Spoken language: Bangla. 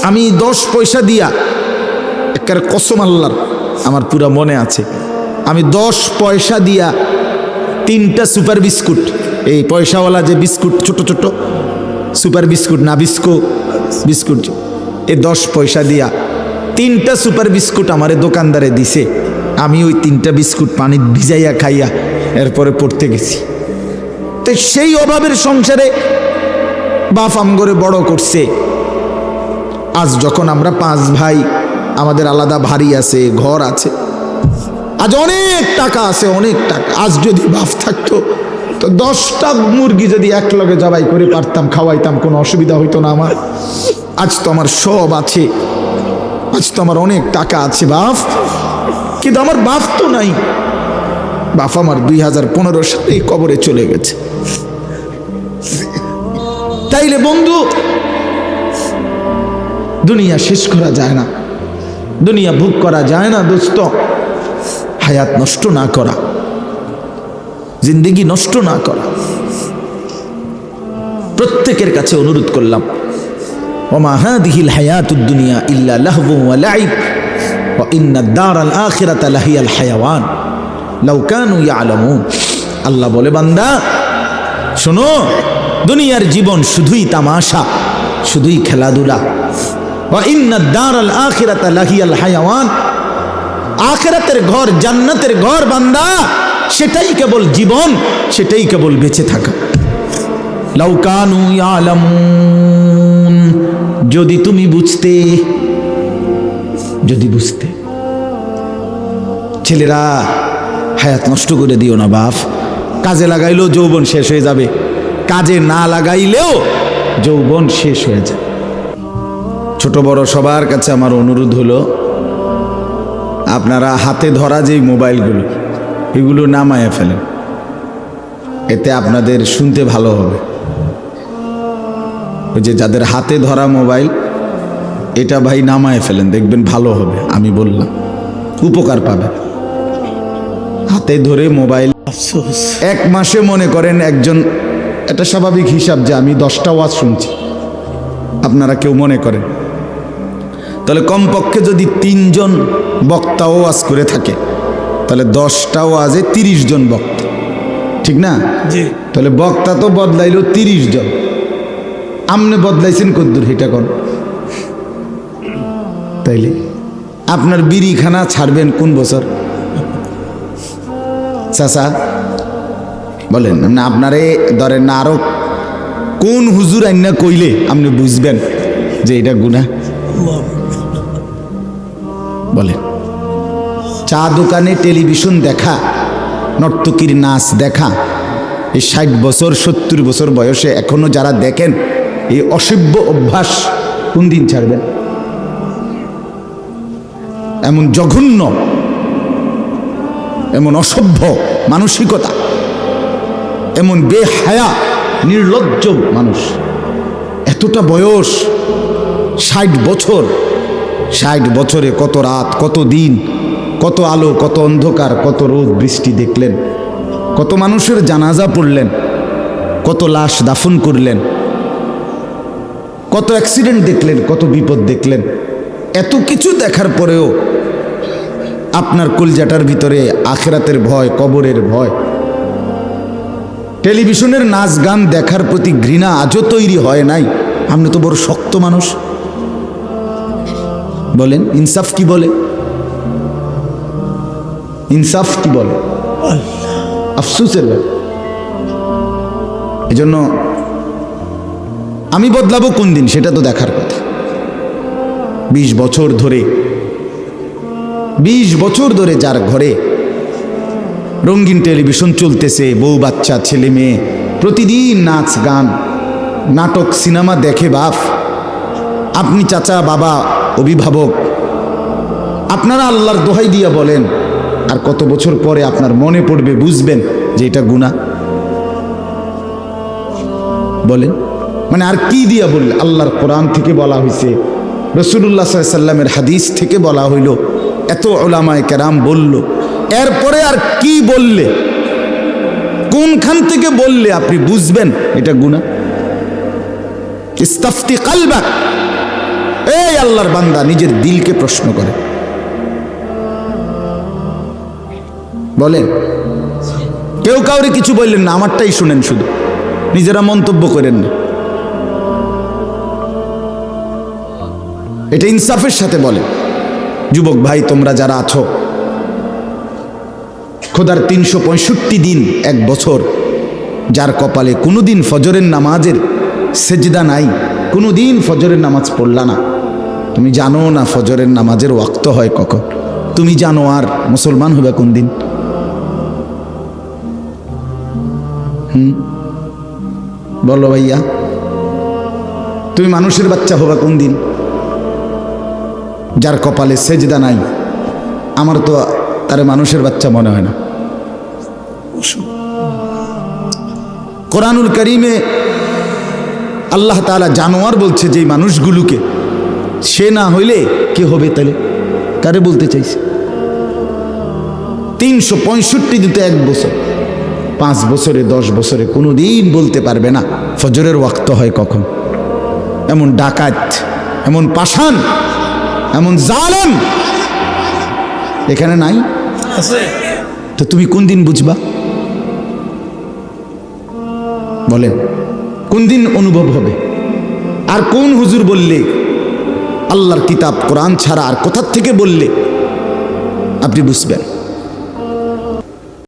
আমি 10 পয়সা দিয়া, একের কসম আল্লাহর আমার পুরা মনে আছে, আমি 10 পয়সা দিয়া 3টা সুপার বিস্কুট, এই পয়সাওয়ালা যে বিস্কুট ছোট ছোট সুপার বিস্কুট না, বিস্কুট, এই 10 পয়সা দিয়া 3টা সুপার বিস্কুট আমারে দোকানদারে দিছে। আমি ওই 3টা বিস্কুট পানি ভিজাইয়া খাইয়া এরপরে পড়তে গেছি। তো সেই অভাবের সংসারে বাপ আমগরে বড় করছে। আজ যখন আমরা 5 ভাই, আমাদের আলাদা বাড়ি আছে, ঘর আছে, আজ অনেক টাকা আছে, অনেক টাকা। আজ যদি বাপ থাকতো তো 10টা মুরগি যদি একলগে জবাই করে পারতাম, খাওয়াইতাম, কোনো অসুবিধা হইতো না আমার। আজ তো আমার সব আছে, আজ তো আমার অনেক টাকা আছে বাপ, কিন্তু আমার বাপ তো নাই। বাপ আমার 2015 সালে কবরে চলে গেছে। তাইলে বন্ধু, দুনিয়া শেষ করা যায় না, দুনিয়া ভোগ করা যায় না দোস্ত। হায়াত নষ্ট না করা, জিন্দেগি নষ্ট না করা। প্রত্যেকের কাছে অনুরোধ করলাম, ওমা হাদিহিল হায়াতুদ দুনিয়া ইল্লা লাহবু ওয়া লাইব ওয়া ইন্নাদ দারাল আখিরাতা লাহিয়াল হায়াওয়ান লাউ কানু ইয়ালামুন। আল্লাহ বলে, বান্দা শোনো, দুনিয়ার জীবন শুধুই তামাশা, শুধুই খেলাধুলা। ওয়া ইন্নাদ দারাল আখিরাতা লাহিয়াল হায়াওয়ান, আখিরাতের ঘর, জান্নাতের ঘর বান্দা, সেটাই কেবল জীবন, সেটাই কেবল বেঁচে থাকা। লাউ কানু ইয়ালামুন, যদি তুমি বুঝতে, যদি বুঝতে। ছেলেরা, হায়াত নষ্ট করে দিও না বাপ। কাজে লাগাইলেও যৌবন শেষ হয়ে যাবে, কাজে না লাগাইলেও যৌবন শেষ হয়ে যায়। ছোট বড় সবার কাছে আমার অনুরোধ হলো, আপনারা হাতে ধরা যেই মোবাইলগুলো, এগুলো নামায়ে ফেলেন, এতে আপনাদের শুনতে ভালো হবে। ওই যে যাদের হাতে ধরা মোবাইল, এটা ভাই নামায়ে ফেলেন, দেখবেন ভালো হবে। আমি বললাম, উপকার পাবে। হাতে ধরে মোবাইল, এক মাসে মনে করেন একজন, এটা স্বাভাবিক হিসাব যে আমি 10টা ওয়াজ শুনছি, আপনারা কেউ মনে করেন, তাহলে কমপক্ষে যদি 3 জন বক্তা ওয়াজ করে থাকে, তাহলে 10টা ওয়াজে 30 জন বক্তা, ঠিক না? তাহলে বক্তা তো বদলাইলো 30 জন, আমনে বদলাইছেন কদ্দুর, এটা কোন? তাইলে আপনার বিড়িখানা ছাড়বেন কোন বছর? চাচা বলেন না, আপনারে ধরেন না, আরো কোন হুজুর আইনা কইলে আপনি বুঝবেন যে এটা গুনাহ? বলেন। চা দোকানে টেলিভিশন দেখা, নর্তকীর নাচ দেখা, এই 60 বছর 70 বছর বয়সে এখনো যারা দেখেন, এই অসভ্য অভ্যাস কোন দিন ছাড়বেন? এমন জঘন্য, এমন অসভ্য মানসিকতা, এমন বেহায়া নির্লজ্জ মানুষ, এতটা বয়স, 60 বছর, 60 বছরে কত রাত, কত দিন, কত আলো, কত অন্ধকার, কত রোদ বৃষ্টি দেখলেন, কত মানুষের জানাজা পড়লেন, কত লাশ দাফন করলেন, কত অ্যাক্সিডেন্ট দেখলেন, কত বিপদ দেখলেন। এত কিছু দেখার পরেও আপনার কলজাটার ভিতরে আখিরাতের ভয়, কবরের ভয়, টেলিভিশনের নাচ গান দেখার প্রতি ঘৃণা আজও তৈরি হয় নাই। আপনি তো বড় শক্ত মানুষ। বলেন, ইনসাফ কি বলে? ইনসাফ কি বলে? আফসোসের ব্যাপার। এজন্য আমি বদলাবো কোন দিন, সেটা তো দেখার কথা। 20 বছর ধরে, 20 বছর ধরে যার ঘরে রঙিন টেলিভিশন চলতেছে, বউ বাচ্চা ছেলে মেয়ে প্রতিদিন নাচ গান নাটক সিনেমা দেখে বাপ, আপনি চাচা বাবা অভিভাবক, আপনারা আল্লাহর দোহাই দিয়া বলেন, আর কত বছর পরে আপনার মনে পড়বে, বুঝবেন যে এটা গুনাহ? বলেন, মানে আর কি দিয়া বললে? আল্লাহর কোরআন থেকে বলা হয়েছে, রাসূলুল্লাহ সাল্লাল্লাহু আলাইহি সাল্লামের হাদিস থেকে বলা হইল, এত উলামায়ে কেরাম বলল, এরপরে আর কি বললে, কোনখান থেকে বললে আপনি বুঝবেন এটা গুনাহ? ইস্তাফতি কলবাক, এই আল্লাহর বান্দা নিজের দিলকে প্রশ্ন করে, বলেন। কেউ কাউরে কিছু বললেন না, আমারটাই শুনেন, শুধু নিজেরা মন্তব্য করেন না। এটা ইনসাফের সাথে বলে। যুবক ভাই তোমরা যারা আছো, খোদার 365 দিন, এক বছর, যার কপালে কোনোদিন ফজরের নামাজের সেজদা নাই, কোনোদিন ফজরের নামাজ পড়লা না, তুমি জানো না ফজরের নামাজের ওয়াক্ত হয় কখন, তুমি জানো আর মুসলমান হবে কোন দিন? বলো ভাইয়া, তুমি মানুষের বাচ্চা হবা কোন দিন? যার কপালে সেজদা নাই, আমার তো তারে মানুষের বাচ্চা মনে হয় না। কোরআনুল কারীমে আল্লাহ তাআলা জানোয়ার বলছে যে মানুষগুলোকে, সে না হইলে কে হবে তাহলে? কারে বলতে চাইছে? 365 দিতে এক বছর, 5 বছরে 10 বছরে কোনো দিন বলতে পারবে না ফজরের ওয়াক্ত হয় কখন। এমন ডাকাত, এমন পাষাণ, এমন জালেম এখানে নাই? তো তুমি কোন দিন বুঝবা? বলেন, কোন দিন অনুভব হবে? আর কোন হুজুর বললে, আল্লাহর কিতাব কোরআন ছাড়া আর কোথা থেকে বললে আপনি বুঝবেন?